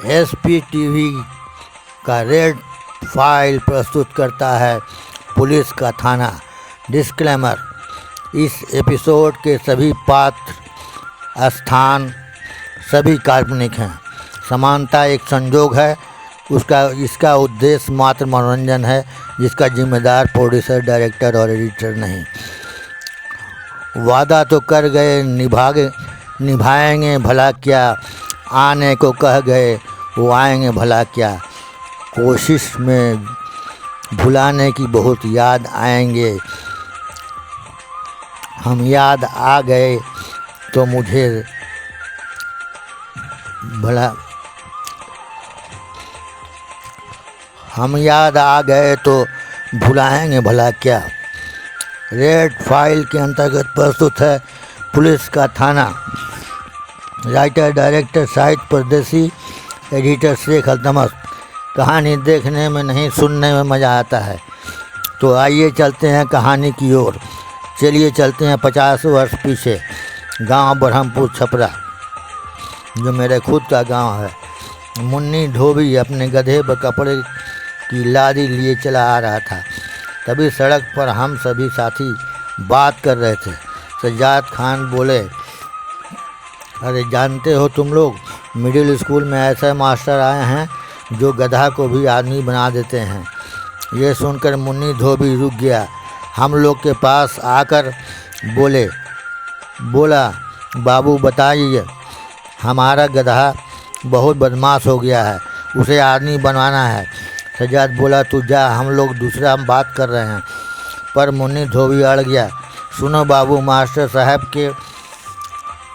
SP TV का red file प्रस्तुत करता है पुलिस का थाना। डिस्क्लेमर: इस एपिसोड के सभी पात्र स्थान सभी काल्पनिक हैं। समानता एक संजोग है, इसका उद्देश्य मात्र मनोरंजन है, जिसका जिम्मेदार प्रोड्यूसर, डायरेक्टर और एडिटर नहीं। वादा तो कर गए निभाएंगे भला क्या, आने को कह गए वो आएंगे भला क्या। कोशिश में भुलाने की बहुत याद आएंगे, हम याद आ गए तो मुझे भला हम याद आ गए तो भुलाएंगे भला क्या। रेड फाइल के अंतर्गत प्रस्तुत है पुलिस का थाना। राइटर डायरेक्टर शाहिद परदेसी, एडिटर शेख अल्तमश। कहानी देखने में नहीं सुनने में मज़ा आता है, तो आइए चलते हैं कहानी की ओर। चलिए चलते हैं 50 वर्ष पीछे, गांव ब्रह्मपुर छपरा, जो मेरे खुद का गांव है। मुन्नी धोबी अपने गधे पर कपड़े की लादी लिए चला आ रहा था। तभी सड़क पर हम सभी साथी बात कर रहे थे। सज्जाद खान बोले, अरे जानते हो तुम लोग, मिडिल स्कूल में ऐसे मास्टर आए हैं जो गधा को भी आदमी बना देते हैं। ये सुनकर मुन्नी धोबी रुक गया। हम लोग के पास आकर बोला, बाबू बताइए, हमारा गधा बहुत बदमाश हो गया है, उसे आदमी बनवाना है। सज्जाद बोला, तू जा, हम लोग दूसरा बात कर रहे हैं। पर मुन्नी धोबी अड़ गया। सुनो बाबू, मास्टर साहब के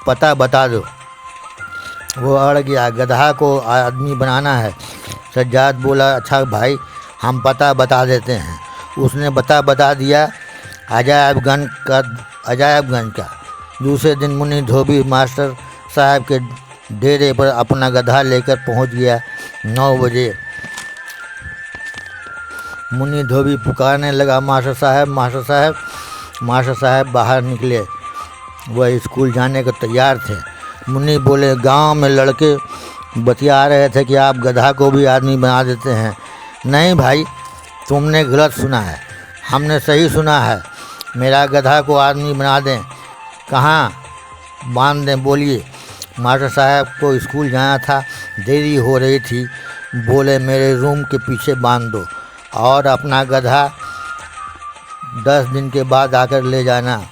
पता बता दो। वो अड़ गया, गधा को आदमी बनाना है। सज्जाद बोला, अच्छा भाई, हम पता बता देते हैं। उसने बता दिया अजायबगंज का। दूसरे दिन मुन्नी धोबी मास्टर साहब के डेरे पर अपना गधा लेकर पहुंच गया। 9 बजे मुन्नी धोबी पुकारने लगा, मास्टर साहब, मास्टर साहब। मास्टर साहब बाहर निकले। वह स्कूल जाने को तैयार थे। मुन्नी बोले, गांव में लड़के बतिया रहे थे कि आप गधा को भी आदमी बना देते हैं। नहीं भाई, तुमने गलत सुना है, हमने सही सुना है। मेरा गधा को आदमी बना दें, कहाँ बांध दें, बोलिए। मास्टर साहब को स्कूल जाना था, देरी हो रही थी। बोले, मेरे रूम के पीछे बांध दो और अपना गधा 10 दिन के बाद आकर ले जाना।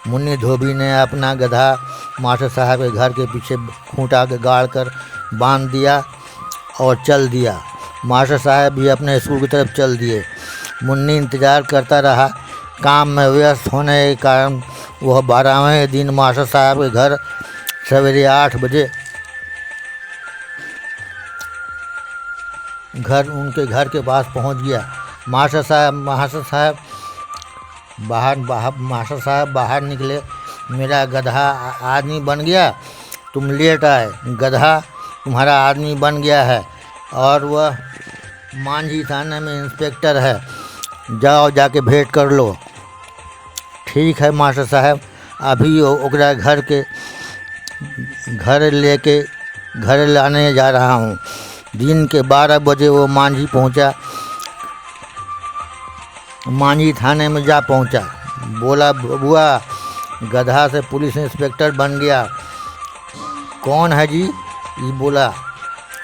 मुन्नी धोबी ने अपना गधा मास्टर साहब के घर के पीछे खूंटा के गाड़ कर बांध दिया और चल दिया। मास्टर साहब भी अपने स्कूल की तरफ चल दिए। मुन्नी इंतज़ार करता रहा। काम में व्यस्त होने के कारण वह 12वें दिन मास्टर साहब के घर सवेरे 8 बजे उनके घर के पास पहुंच गया। मास्टर साहब बाहर निकले। मेरा गधा आदमी बन गया, तुम लेट आए। गधा तुम्हारा आदमी बन गया है और वह मांझी थाने में इंस्पेक्टर है, जाओ जाके भेंट कर लो। ठीक है मास्टर साहब, अभी ओकरा घर लाने जा रहा हूँ। दिन के 12 बजे वो मांझी थाने में जा पहुँचा। बोला, बुआ, गधा से पुलिस इंस्पेक्टर बन गया। कौन है जी? ये बोला।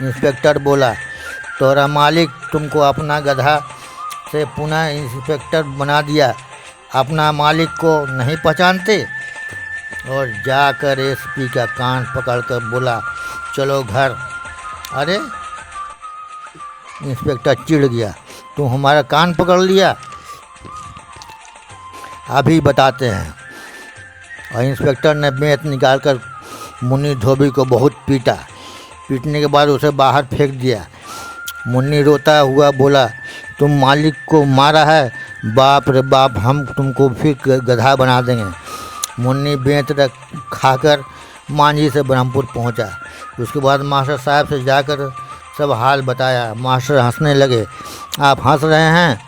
इंस्पेक्टर बोला, तोरा मालिक तुमको अपना गधा से पुनः इंस्पेक्टर बना दिया। अपना मालिक को नहीं पहचानते? और जाकर एसपी का कान पकड़कर बोला, चलो घर। अरे, इंस्पेक्टर चिढ़ गया, तुम हमारा कान पकड़ लिया, अभी बताते हैं। और इंस्पेक्टर ने बेंत निकालकर मुन्नी धोबी को बहुत पीटा। पीटने के बाद उसे बाहर फेंक दिया। मुन्नी रोता हुआ बोला, तुम मालिक को मारा है? बाप रे बाप, हम तुमको फिर गधा बना देंगे। मुन्नी बेंत खाकर मांझी से ब्रह्मपुर पहुंचा। उसके बाद मास्टर साहब से जाकर सब हाल बताया। मास्टर हंसने लगे। आप हंस रहे हैं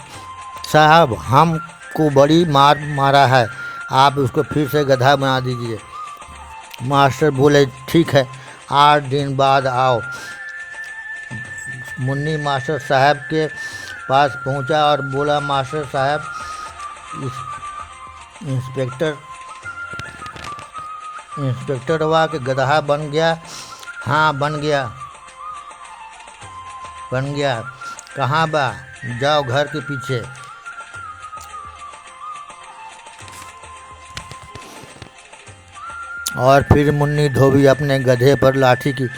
साहब, हमको बड़ी मारा है, आप उसको फिर से गधा बना दीजिए। मास्टर बोले, ठीक है, 8 दिन बाद आओ। मुन्नी मास्टर साहब के पास पहुंचा और बोला, मास्टर साहब, इंस्पेक्टर हुआ कि गधा बन गया? हाँ बन गया। कहाँ बा? जाओ घर के पीछे। और फिर मुन्नी धोबी अपने गधे पर लाठी की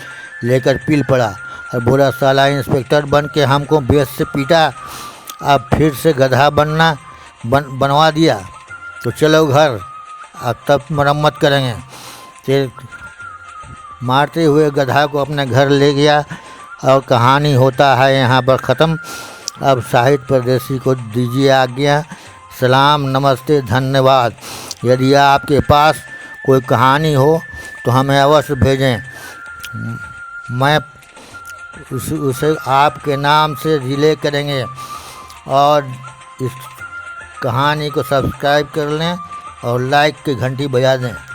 लेकर पील पड़ा और बोला, साला इंस्पेक्टर बन के हमको बेस से पीटा, अब फिर से गधा बनवा दिया, तो चलो घर, अब तब मरम्मत करेंगे। फिर मारते हुए गधा को अपने घर ले गया और कहानी होता है यहाँ पर ख़त्म। अब साहित्य परदेसी को दीजिए आज्ञा। सलाम, नमस्ते, धन्यवाद। यदि आपके पास कोई कहानी हो तो हमें अवश्य भेजें, मैं उसे आपके नाम से रिले करेंगे। और इस कहानी को सब्सक्राइब कर लें और लाइक की घंटी बजा दें।